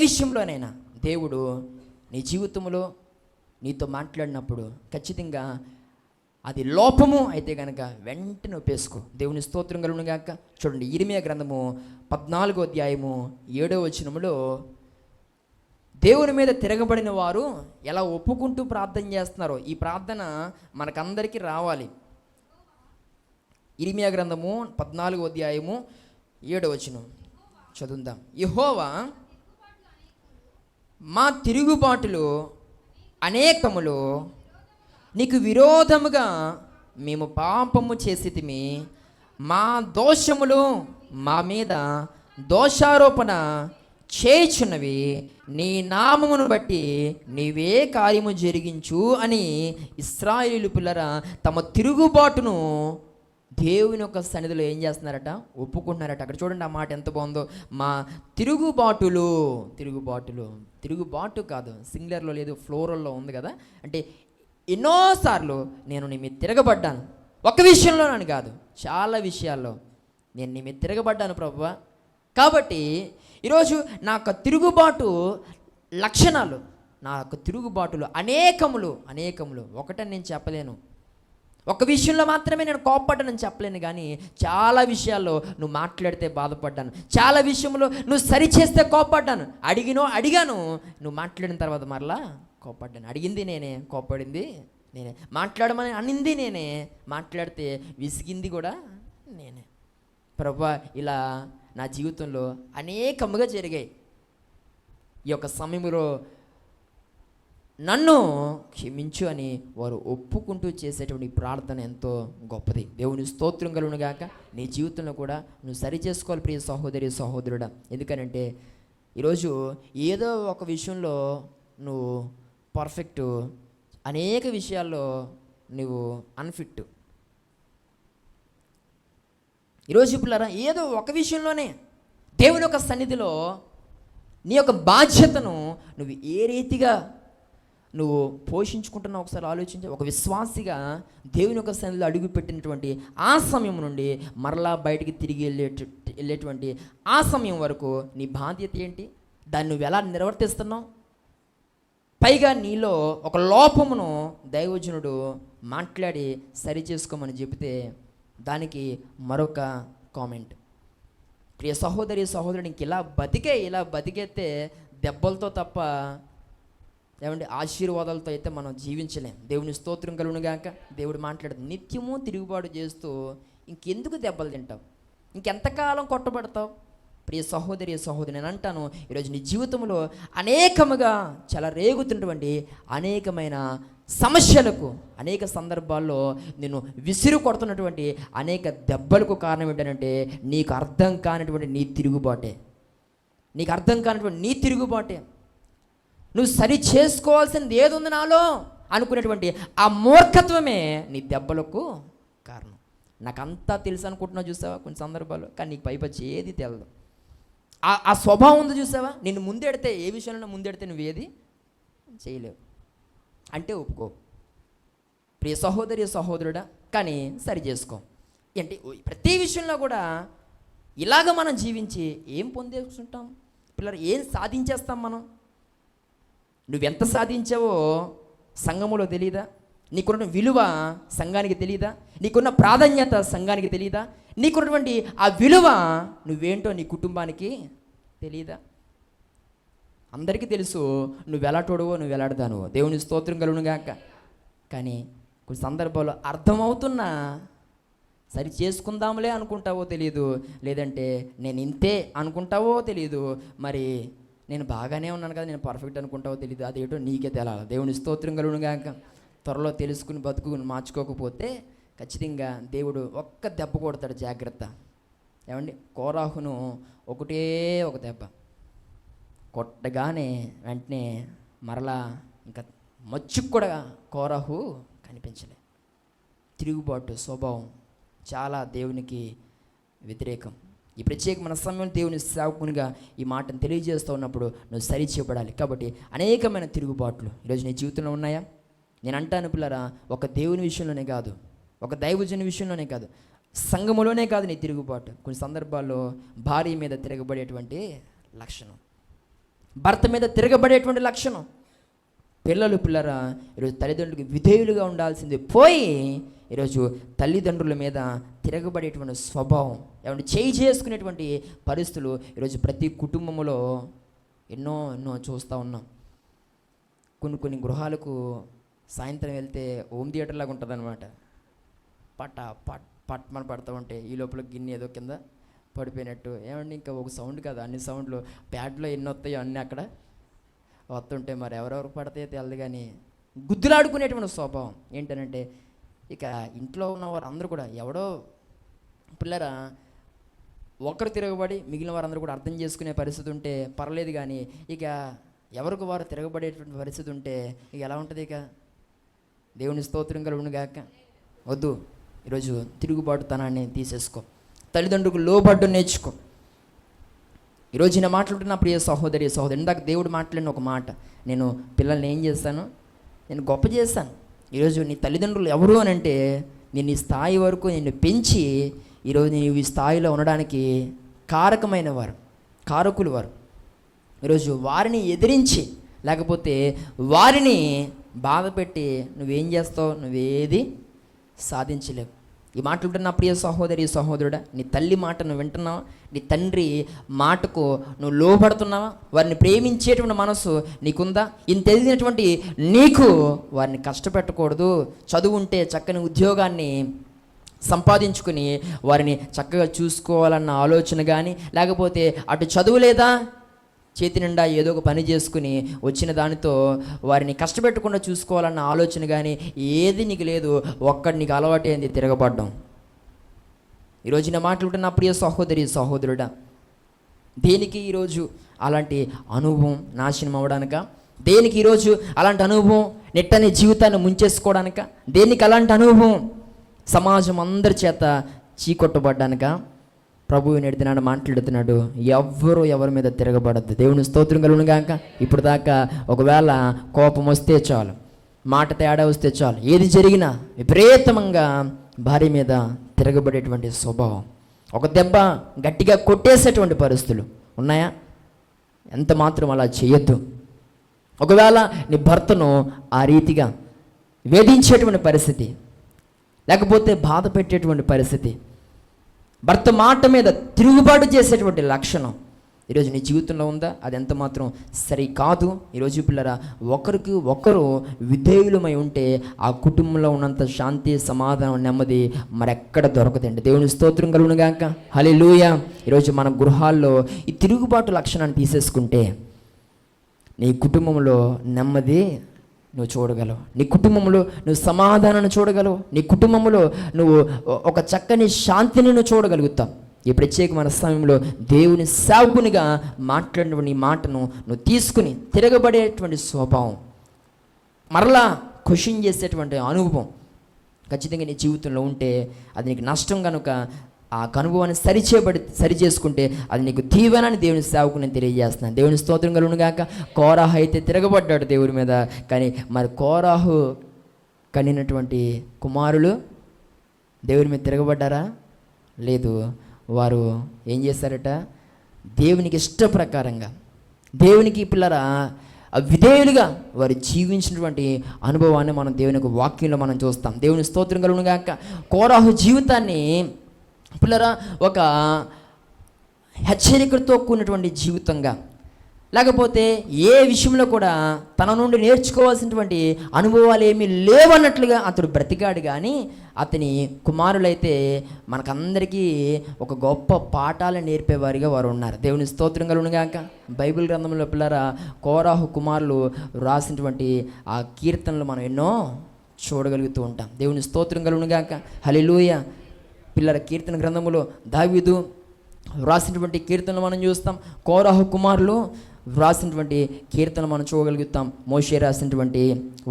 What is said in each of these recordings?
విషయంలోనైనా దేవుడు నీ జీవితంలో నీతో మాట్లాడినప్పుడు ఖచ్చితంగా అది లోపము అయితే కనుక వెంటనే ఒప్పేసుకో. దేవుని స్తోత్రం కలుగును గాక. చూడండి, ఇర్మీయా గ్రంథము 14వ అధ్యాయము 7వ వచనములో దేవుని మీద తిరగబడిన వారు ఎలా ఒప్పుకుంటూ ప్రార్థన చేస్తున్నారో ఈ ప్రార్థన మనకందరికీ రావాలి. ఇర్మీయా గ్రంథము 14వ అధ్యాయము 7వ వచనం చదువుదాం. యెహోవా మా తిరుగుబాటులు అనేకములు నీకు విరోధముగా మేము పాపము చేసితిమి, మా దోషములు మా మీద దోషారోపణ చేయుచున్నవి, నీ నామమును బట్టి నీవే కార్యము జరిగించు అని ఇశ్రాయేలు పిల్లరా తమ తిరుగుబాటును దేవుని యొక్క సన్నిధిలో ఏం చేస్తున్నారట? ఒప్పుకుంటున్నారట. అక్కడ చూడండి ఆ మాట ఎంత బాగుందో. మా తిరుగుబాటులు, తిరుగుబాటు కాదు, సింగులర్లో లేదు, ఫ్లోరల్లో ఉంది కదా. అంటే ఎన్నోసార్లు నేను నీ మీద తిరగబడ్డాను. ఒక విషయంలోనని కాదు, చాలా విషయాల్లో నేను నీ మీద తిరగబడ్డాను ప్రభువా. కాబట్టి ఈరోజు నా యొక్క తిరుగుబాటు లక్షణాలు, నా యొక్క తిరుగుబాటులు అనేకములు ఒకటని నేను చెప్పలేను. ఒక విషయంలో మాత్రమే నేను కోప్పడ్డానని చెప్పలేను, కానీ చాలా విషయాల్లో నువ్వు మాట్లాడితే బాధపడ్డాను, చాలా విషయంలో నువ్వు సరిచేస్తే కోప్పడ్డాను, అడిగాను, నువ్వు మాట్లాడిన తర్వాత మరలా కోప్పడ్డాను. అడిగింది నేనే, కోప్పడింది నేనే, మాట్లాడమని అనింది నేనే, మాట్లాడితే విసిగింది కూడా నేనే. ప్రభువా, ఇలా నా జీవితంలో అనేకముగా జరిగాయి. ఈ యొక్క సమయంలో నన్ను క్షమించు అని వారు ఒప్పుకుంటూ చేసేటువంటి ప్రార్థన ఎంతో గొప్పది. దేవుని స్తోత్రం కలుగును గాక. నీ జీవితంలో కూడా నువ్వు సరి చేసుకోవాలి ప్రియ సహోదరి సహోదరుడా. ఎందుకనంటే ఈరోజు ఏదో ఒక విషయంలో నువ్వు పర్ఫెక్ట్, అనేక విషయాల్లో నువ్వు అన్ఫిట్. ఈరోజు పిల్లరా ఏదో ఒక విషయంలోనే దేవుని యొక్క సన్నిధిలో నీ యొక్క బాధ్యతను నువ్వు ఏ రీతిగా నువ్వు పోషించుకుంటున్నావు ఒకసారి ఆలోచించి. ఒక విశ్వాసిగా దేవుని యొక్క సన్నిధిలో అడుగు పెట్టినటువంటి ఆ సమయం నుండి మరలా బయటికి తిరిగి వెళ్ళేటువంటి ఆ సమయం వరకు నీ బాధ్యత ఏంటి? దాన్ని నువ్వు ఎలా నిర్వర్తిస్తున్నావు? పైగా నీలో ఒక లోపమును దైవజనుడు మాట్లాడి సరి చేసుకోమని చెబితే దానికి మరొక కామెంట్. ప్రియ సహోదరి సహోదరుడు, ఇంక ఇలా బతికేస్తే దెబ్బలతో తప్ప ఏమంటే ఆశీర్వాదాలతో అయితే మనం జీవించలేం. దేవుని స్తోత్రం కలుగును గాక. దేవుడు మాట్లాడుతుంది, నిత్యము తిరుగుబాటు చేస్తూ ఇంకెందుకు దెబ్బలు తింటావు? ఇంకెంతకాలం కొట్టబడతావు? ప్రియ సహోదరి సహోదరి, నేను అంటాను, ఈరోజు నీ జీవితంలో అనేకముగా చాలా రేగుతున్నటువంటి అనేకమైన సమస్యలకు, అనేక సందర్భాల్లో నేను విసిరు కొడుతున్నటువంటి అనేక దెబ్బలకు కారణం ఏంటంటే నీకు అర్థం కానిటువంటి నీ తిరుగుబాటే. నువ్వు సరి చేసుకోవాల్సింది ఏది ఉంది నాలో అనుకునేటువంటి ఆ మూర్ఖత్వమే నీ దెబ్బలకు కారణం. నాకంతా తెలుసు అనుకుంటున్నావు చూసావా కొన్ని సందర్భాల్లో, కానీ నీకు పైపచ్చి ఏది తెలియదు. ఆ స్వభావం ఉంది చూసావా, నిన్ను ముందెడితే, ఏ విషయంలో ముందెడితే నువ్వేది చేయలేవు అంటే ఒప్పుకో ప్రియ సహోదరి సహోదరుడా. కానీ సరి చేసుకో. అంటే ప్రతి విషయంలో కూడా ఇలాగ మనం జీవించి ఏం పొందేసుకుంటాం పిల్లలు? ఏం సాధించేస్తాం మనం? నువ్వెంత సాధించావో సంఘములో తెలియదా? నీకున్న విలువ సంఘానికి తెలియదా? నీకున్న ప్రాధాన్యత సంఘానికి తెలియదా? నీకున్నటువంటి ఆ విలువ నువ్వేంటో నీ కుటుంబానికి తెలియదా? అందరికీ తెలుసు నువ్వు ఎలాటోడువో, నువ్వు ఎలాడదానువో. దేవుని స్తోత్రం కలుగును గాక. కానీ కొన్ని సందర్భాల్లో అర్థమవుతున్నా సరి చేసుకుందాంలే అనుకుంటావో తెలియదు, లేదంటే నేను ఇంతే అనుకుంటావో తెలియదు, మరి నేను బాగానే ఉన్నాను కదా, నేను పర్ఫెక్ట్ అనుకుంటావో తెలియదు. అదేటో నీకే తెలాలి. దేవుని స్తోత్రం కలుగును గాక. త్వరలో తెలుసుకుని బతుకుని మార్చుకోకపోతే ఖచ్చితంగా దేవుడు ఒక్క దెబ్బ కొడతాడు. జాగ్రత్త. ఏమండి, కోరాహును ఒకటే ఒక దెబ్బ కొట్టగానే వెంటనే మరలా ఇంకా మచ్చుకు కూడా కోరాహు కనిపించలే. తిరుగుబాటు స్వభావం చాలా దేవునికి వ్యతిరేకం. ఈ ప్రత్యేకమైన సమయంలో దేవుని సేవకునిగా ఈ మాటను తెలియజేస్తూ ఉన్నప్పుడు నువ్వు సరి చేయబడాలి. కాబట్టి అనేకమైన తిరుగుబాట్లు ఈరోజు నీ జీవితంలో ఉన్నాయా? నేను అంటాను పిల్లరా, ఒక దేవుని విషయంలోనే కాదు, ఒక దైవజన విషయంలోనే కాదు, సంఘములోనే కాదు నీ తిరుగుబాటు. కొన్ని సందర్భాల్లో భార్య మీద తిరగబడేటువంటి లక్షణం, భర్త మీద తిరగబడేటువంటి లక్షణం. పిల్లరా ఈరోజు తల్లిదండ్రులకు విధేయులుగా ఉండాల్సింది పోయి ఈరోజు తల్లిదండ్రుల మీద తిరగబడేటువంటి స్వభావం, ఏమంటే చేయి చేసుకునేటువంటి పరిస్థితులు ఈరోజు ప్రతి కుటుంబంలో ఎన్నో చూస్తూ ఉన్నాం. కొన్ని గృహాలకు సాయంత్రం వెళ్తే హోమ్ థియేటర్ లాగా ఉంటుంది అనమాట. పట్మన పడుతూ ఉంటే ఈ లోపల గిన్నె ఏదో కింద పడిపోయినట్టు, ఏమండి ఇంకా ఒక సౌండ్ కదా, అన్ని సౌండ్లు ప్యాడ్లో ఎన్ని వస్తాయో అన్నీ అక్కడ వస్తుంటే మరి ఎవరెవరు పడతాయో తెలియదు, కానీ గుద్దులాడుకునేటువంటి స్వభావం ఏంటనంటే ఇక ఇంట్లో ఉన్న వారు అందరూ కూడా ఎవడో పిల్లరా ఒకరు తిరగబడి మిగిలిన వారందరూ కూడా అర్థం చేసుకునే పరిస్థితి ఉంటే పర్లేదు, కానీ ఇక ఎవరికి వారు తిరగబడేటువంటి పరిస్థితి ఉంటే ఇక ఎలా ఉంటుంది? ఇక దేవుని స్తోత్రం కలుగును గాక. వద్దు, ఈరోజు తిరుగుబాటుతనాన్ని తీసేసుకో, తల్లిదండ్రులకు లోబడ్డు నేర్చుకో. ఈరోజు నేను మాట్లాడుతున్న ప్రియ సహోదరి ఇందాక దేవుడు మాట్లాడిన ఒక మాట, నేను పిల్లల్ని ఏం చేస్తాను, నేను గొప్ప చేస్తాను. ఈరోజు నీ తల్లిదండ్రులు ఎవరు అని అంటే నేను ఈ స్థాయి వరకు నిన్ను పెంచి ఈరోజు నేను ఈ స్థాయిలో ఉండడానికి కారకులు వారు. ఈరోజు వారిని ఎదిరించి లేకపోతే వారిని బాధ పెట్టి నువ్వేం చేస్తావు? నువ్వేది సాధించలేవు. ఈ మాటలుంటున్న ప్రియ సహోదరుడా, నీ తల్లి మాట నువ్వు వింటున్నావా? నీ తండ్రి మాటకు నువ్వు లోబడుతున్నావా? వారిని ప్రేమించేటువంటి మనసు నీకుందా? ఇంత తెలిసినటువంటి నీకు వారిని కష్టపెట్టకూడదు. చదువు ఉంటే చక్కని ఉద్యోగాన్ని సంపాదించుకుని వారిని చక్కగా చూసుకోవాలన్న ఆలోచన కానీ, లేకపోతే అటు చదువు లేదా చేతి నిండా ఏదో ఒక పని చేసుకుని వచ్చిన దానితో వారిని కష్టపెట్టకుండా చూసుకోవాలన్న ఆలోచన కానీ ఏది నీకు లేదు. ఒక్కడి నీకు అలవాటైంది తిరగబడ్డం. ఈరోజు నా మాట్లాడుతున్న ప్రియ సహోదరుడా, దేనికి ఈరోజు అలాంటి అనుభవం నాశనం అవ్వడానిక? దేనికి ఈరోజు అలాంటి అనుభవం నెట్టని జీవితాన్ని ముంచేసుకోవడానిక? దేనికి అలాంటి అనుభవం సమాజం అందరి చేత చీకొట్టబడ్డానిక? ప్రభువు నేడుతున్నాడు, మాట్లాడుతున్నాడు, ఎవరి మీద తిరగబడద్దు. దేవుని స్తోత్రం కలుగును గాక. ఇప్పుడు దాకా ఒకవేళ కోపం వస్తే చాలు, మాట తేడా వస్తే చాలు, ఏది జరిగినా విపరీతంగా భార్య మీద తిరగబడేటువంటి స్వభావం, ఒక దెబ్బ గట్టిగా కొట్టేసేటువంటి పరిస్థితులు ఉన్నాయా? ఎంత మాత్రం అలా చేయొద్దు. ఒకవేళ నీ భర్తను ఆ రీతిగా వేధించేటువంటి పరిస్థితి, లేకపోతే బాధ పెట్టేటువంటి పరిస్థితి, భర్త మాట మీద తిరుగుబాటు చేసేటువంటి లక్షణం ఈరోజు నీ జీవితంలో ఉందా? అది ఎంత మాత్రం సరికాదు. ఈరోజు పిల్లరా, ఒకరికి ఒకరు విధేయులమై ఉంటే ఆ కుటుంబంలో ఉన్నంత శాంతి, సమాధానం, నెమ్మది మరెక్కడ దొరకదండి. దేవుని స్తోత్రం కలుగును గాక. హల్లెలూయా. ఈరోజు మన గృహాల్లో ఈ తిరుగుబాటు లక్షణాన్ని తీసేసుకుంటే నీ కుటుంబంలో నెమ్మది నువ్వు చూడగలవు, నీ కుటుంబంలో నువ్వు సమాధానాన్ని చూడగలవు, నీ కుటుంబంలో నువ్వు ఒక చక్కని శాంతిని నువ్వు చూడగలుగుతావు. ఈ ప్రత్యేకమైన సమయంలో దేవుని సేవకునిగా మాట్లాడినటువంటి ఈ మాటను నువ్వు తీసుకుని తిరగబడేటువంటి స్వభావం, మరలా క్వశ్చన్ చేసేటువంటి అనుభవం ఖచ్చితంగా నీ జీవితంలో ఉంటే అది నీకు నష్టం కనుక ఆ అనుభవాన్ని సరి చేసుకుంటే అది నీకు దీవెనని దేవుని సేవకు నేను తెలియజేస్తున్నాను. దేవుని స్తోత్రం కలుగును గాక. కోరాహు అయితే తిరగబడ్డాడు దేవుడి మీద, కానీ మరి కోరాహు కనినటువంటి కుమారులు దేవుని మీద తిరగబడ్డారా? లేదు. వారు ఏం చేశారట? దేవునికి ఇష్ట ప్రకారంగా, దేవునికి పిల్లరా విధేయులుగా వారు జీవించినటువంటి అనుభవాన్ని మనం దేవుని యొక్క వాక్యంలో మనం చూస్తాం. దేవుని స్తోత్రం కలుగును గాక. కోరాహు జీవితాన్ని పిల్లరా ఒక హెచ్చరికతో కూడినటువంటి జీవితంగా, లేకపోతే ఏ విషయంలో కూడా తన నుండి నేర్చుకోవాల్సినటువంటి అనుభవాలు ఏమీ లేవన్నట్లుగా అతడు బ్రతికాడు. కానీ అతని కుమారులైతే మనకందరికీ ఒక గొప్ప పాఠాలు నేర్పేవారిగా వారు ఉన్నారు. దేవుని స్తోత్రం కలుగును గాక. బైబిల్ గ్రంథంలో పిల్లరా కోరాహు కుమారులు రాసినటువంటి ఆ కీర్తనలు మనం ఎన్నో చూడగలుగుతూ ఉంటాం. దేవుని స్తోత్రం కలుగును గాక. హల్లెలూయా. పిల్లల కీర్తన గ్రంథములో దావీదు వ్రాసినటువంటి కీర్తనలు మనం చూస్తాం, కోరాహు కుమారులు వ్రాసినటువంటి కీర్తనలు మనం చూడగలుగుతాం, మోషే రాసినటువంటి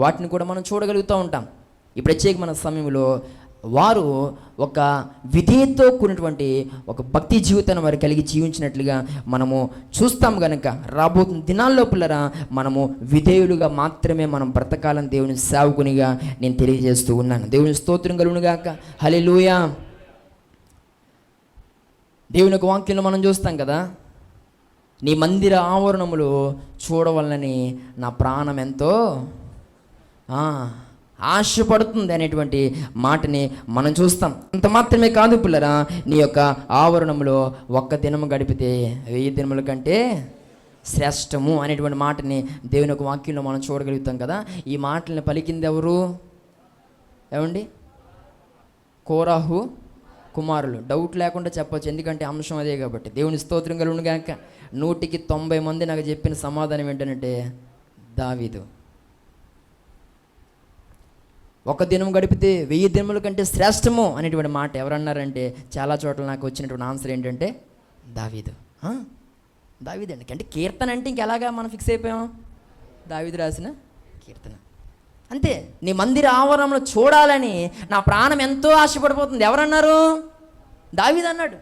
వాటిని కూడా మనం చూడగలుగుతూ ఉంటాం. ఈ ప్రత్యేకమైన సమయంలో వారు ఒక విధేయతతో కూడినటువంటి ఒక భక్తి జీవితాన్ని వారు కలిగి జీవించినట్లుగా మనము చూస్తాం. కనుక రాబోతున్న దినాల్లో పిల్లరా మనము విధేయులుగా మాత్రమే మనం బ్రతకాలని దేవుని సేవకునిగా నేను తెలియజేస్తూ ఉన్నాను. దేవుని స్తోత్రం కలుగును గాక. హల్లెలూయా. దేవుని యొక్క వాక్యంలో మనం చూస్తాం కదా, నీ మందిర ఆవరణములు చూడవలనని నా ప్రాణం ఎంతో ఆశపడుతుంది అనేటువంటి మాటని మనం చూస్తాం. అంత మాత్రమే కాదు పిల్లరా, నీ యొక్క ఆవరణంలో ఒక్క దినము గడిపితే 1000 దినముల కంటే శ్రేష్టము అనేటువంటి మాటని దేవుని యొక్క వాక్యంలో మనం చూడగలుగుతాం కదా. ఈ మాటల్ని పలికింది ఎవరు? ఏమండి? కోరాహు కుమారులు. డౌట్ లేకుండా చెప్పొచ్చు, ఎందుకంటే అంశం అదే కాబట్టి. దేవుని స్తోత్రం కలుగును గాక. 100కి 90 మంది నాకు చెప్పిన సమాధానం ఏంటంటే దావీదు. ఒక దినం గడిపితే 1000 దినముల కంటే శ్రేష్టము అనేటువంటి మాట ఎవరన్నారంటే చాలా చోట్ల నాకు వచ్చినటువంటి ఆన్సర్ ఏంటంటే దావీదు. దావీదండి. అంటే కీర్తన అంటే ఇంకెలాగా మనం ఫిక్స్ అయిపోయాం? దావీదు రాసిన కీర్తన. అంతే. నీ మందిర ఆవరణంలో చూడాలని నా ప్రాణం ఎంతో ఆశపడిపోతుంది. ఎవరన్నారు? దావీదు అన్నాడు.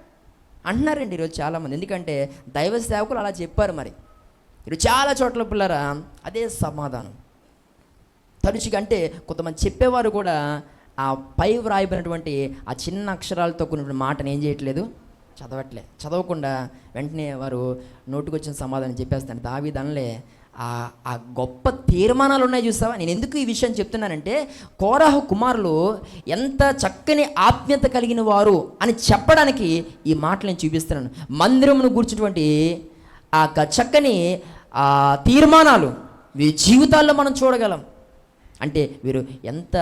అంటున్నారండి ఈరోజు చాలామంది. ఎందుకంటే దైవ సేవకులు అలా చెప్పారు. మరి ఈరోజు చాలా చోట్ల పిల్లరా అదే సమాధానం తరచుగా. అంటే కొంతమంది చెప్పేవారు కూడా ఆ పై వ్రాయబడినటువంటి ఆ చిన్న అక్షరాలతో కొన్ని మాటను ఏం చేయట్లేదు, చదవకుండా వెంటనే వారు నోటుకొచ్చిన సమాధానం చెప్పేస్తాను. దావీదు అనలే. ఆ గొప్ప తీర్మానాలు ఉన్నాయి చూసావా. నేను ఎందుకు ఈ విషయం చెప్తున్నానంటే కోరాహు కుమారులు ఎంత చక్కని ఆత్మీయత కలిగిన వారు అని చెప్పడానికి ఈ మాటలు నేను చూపిస్తున్నాను. మందిరమును కూర్చున్నటువంటి ఆ చక్కని తీర్మానాలు వీరి జీవితాల్లో మనం చూడగలం. అంటే వీరు ఎంత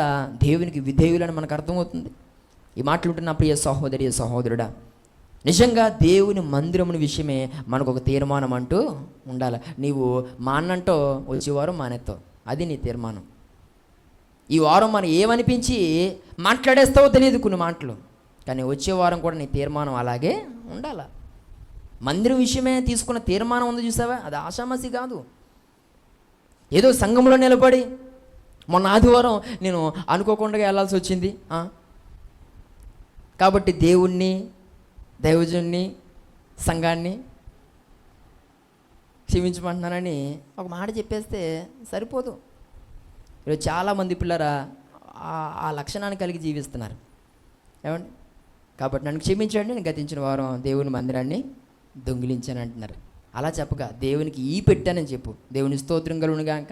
దేవునికి విధేయులని మనకు అర్థమవుతుంది. ఈ మాటలు ఉంటున్న ప్రియ సహోదరి సహోదరుడా, నిజంగా దేవుని మందిరముని విషయమే మనకు ఒక తీర్మానం అంటూ ఉండాలి. నీవు మానంటో వచ్చేవారం మానేస్తావు, అది నీ తీర్మానం. ఈ వారం మనం ఏమనిపించి మాట్లాడేస్తావో తెలియదు కొన్ని మాటలు, కానీ వచ్చే వారం కూడా నీ తీర్మానం అలాగే ఉండాలి. మందిరం విషయమే తీసుకున్న తీర్మానం ఉంది చూసావా, అది ఆషామాసి కాదు. ఏదో సంఘంలో నిలబడి మొన్న ఆదివారం నేను అనుకోకుండా వెళ్ళాల్సి వచ్చింది కాబట్టి దేవుణ్ణి, దైవజుణ్ణి, సంఘాన్ని క్షమించమంటున్నానని ఒక మాట చెప్పేస్తే సరిపోదు. ఈరోజు చాలామంది పిల్లరా ఆ లక్షణాన్ని కలిగి జీవిస్తున్నారు. ఏమండి? కాబట్టి నన్ను క్షమించండి, నేను గతించిన వారం దేవుని మందిరాన్ని దొంగిలించాను అంటున్నారు. అలా చెప్పగా దేవునికి ఈ పెట్టానని చెప్పు. దేవుని స్తోత్రం కలుగునుగాక.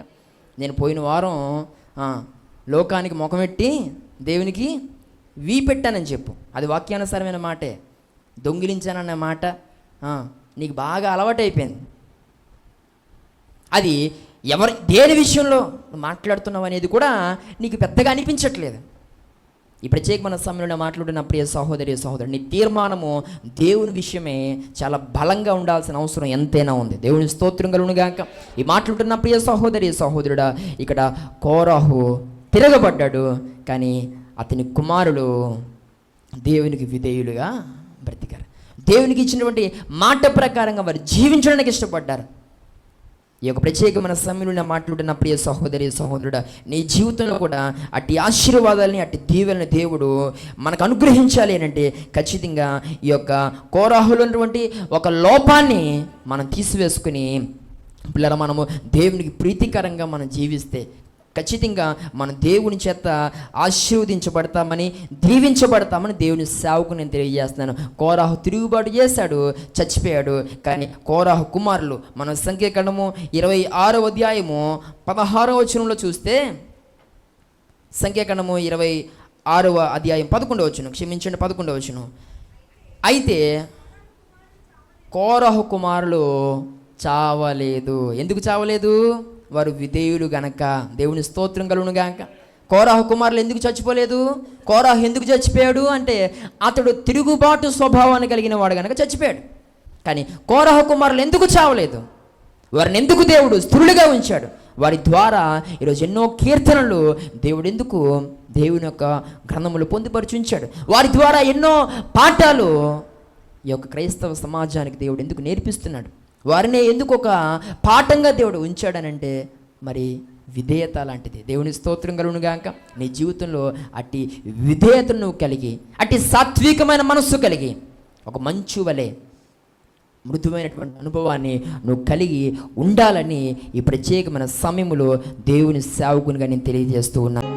నేను పోయిన వారం లోకానికి ముఖమెట్టి దేవునికి వీ పెట్టానని చెప్పు. అది వాక్యానుసారమైన మాటే. దొంగిలించానన్న మాట నీకు బాగా అలవాటైపోయింది. అది దేని విషయంలో మాట్లాడుతున్నావు అనేది కూడా నీకు పెద్దగా అనిపించట్లేదు. ఈ ప్రత్యేకమైన సమయంలో మాట్లాడిన ప్రియ సహోదరి సహోదరుడు, నీ తీర్మానము దేవుని విషయమే చాలా బలంగా ఉండాల్సిన అవసరం ఎంతైనా ఉంది. దేవుని స్తోత్రం కలుగునుగాక. ఈ మాట్లాడుతున్న ప్రియ సహోదరి సహోదరుడా, ఇక్కడ కోరాహు తిరగబడ్డాడు, కానీ అతని కుమారులు దేవునికి విధేయులుగా బ్రతికారు. దేవునికి ఇచ్చినటువంటి మాట ప్రకారంగా వారు జీవించడానికి ఇష్టపడ్డారు. ఈ యొక్క ప్రత్యేకమైన సమయంలో మాట్లాడుతున్న ప్రియ సహోదరి సహోదరుడా, నీ జీవితంలో కూడా అట్టి ఆశీర్వాదాలని, అట్టి దీవెనని దేవుడు మనకు అనుగ్రహించాలి అంటే ఖచ్చితంగా ఈ యొక్క కోరాహులో ఉన్నటువంటి ఒక లోపాన్ని మనం తీసివేసుకుని పిల్లల మనము దేవునికి ప్రీతికరంగా మనం జీవిస్తే ఖచ్చితంగా మనం దేవుని చేత ఆశీర్వదించబడతామని, దీవించబడతామని దేవుని సేవకు నేను తెలియజేస్తున్నాను. కోరాహు తిరుగుబాటు చేశాడు, చచ్చిపోయాడు. కానీ కోరాహు కుమారులు మనం సంఖ్యాకాండము 26వ అధ్యాయము 16వ వచనంలో చూస్తే, సంఖ్యాకాండము 26వ అధ్యాయం 11వ వచనం, క్షమించండి 11వ వచనం. అయితే కోరాహు కుమారులు చావలేదు. ఎందుకు చావలేదు? వారు విధేయులు గనక. దేవుని స్తోత్రం కలుగును గాక. కోరాహు కుమారులు ఎందుకు చచ్చిపోలేదు? కోరాహు ఎందుకు చచ్చిపోయాడు అంటే అతడు తిరుగుబాటు స్వభావాన్ని కలిగిన వాడు గనక చచ్చిపోయాడు. కానీ కోరాహు కుమారులు ఎందుకు చావలేదు? వారిని ఎందుకు దేవుడు స్థిరులుగా ఉంచాడు? వారి ద్వారా ఈరోజు ఎన్నో కీర్తనలు దేవుడు ఎందుకు దేవుని యొక్క గ్రంథములు పొందుపరిచి ఉంచాడు. వారి ద్వారా ఎన్నో పాఠాలు ఈ యొక్క క్రైస్తవ సమాజానికి దేవుడు ఎందుకు నేర్పిస్తున్నాడు? వారిని ఎందుకు ఒక పాఠంగా దేవుడు ఉంచాడనంటే మరి విధేయత లాంటిది. దేవుని స్తోత్రం కలుగునుగాక. నీ జీవితంలో అట్టి విధేయతను నువ్వు కలిగి, అట్టి సాత్వికమైన మనస్సు కలిగి, ఒక మంచు వలె మృదువైనటువంటి అనుభవాన్ని నువ్వు కలిగి ఉండాలని ఈ ప్రత్యేకమైన సమయంలో దేవుని సేవకునిగా నేను తెలియజేస్తూ ఉన్నాను.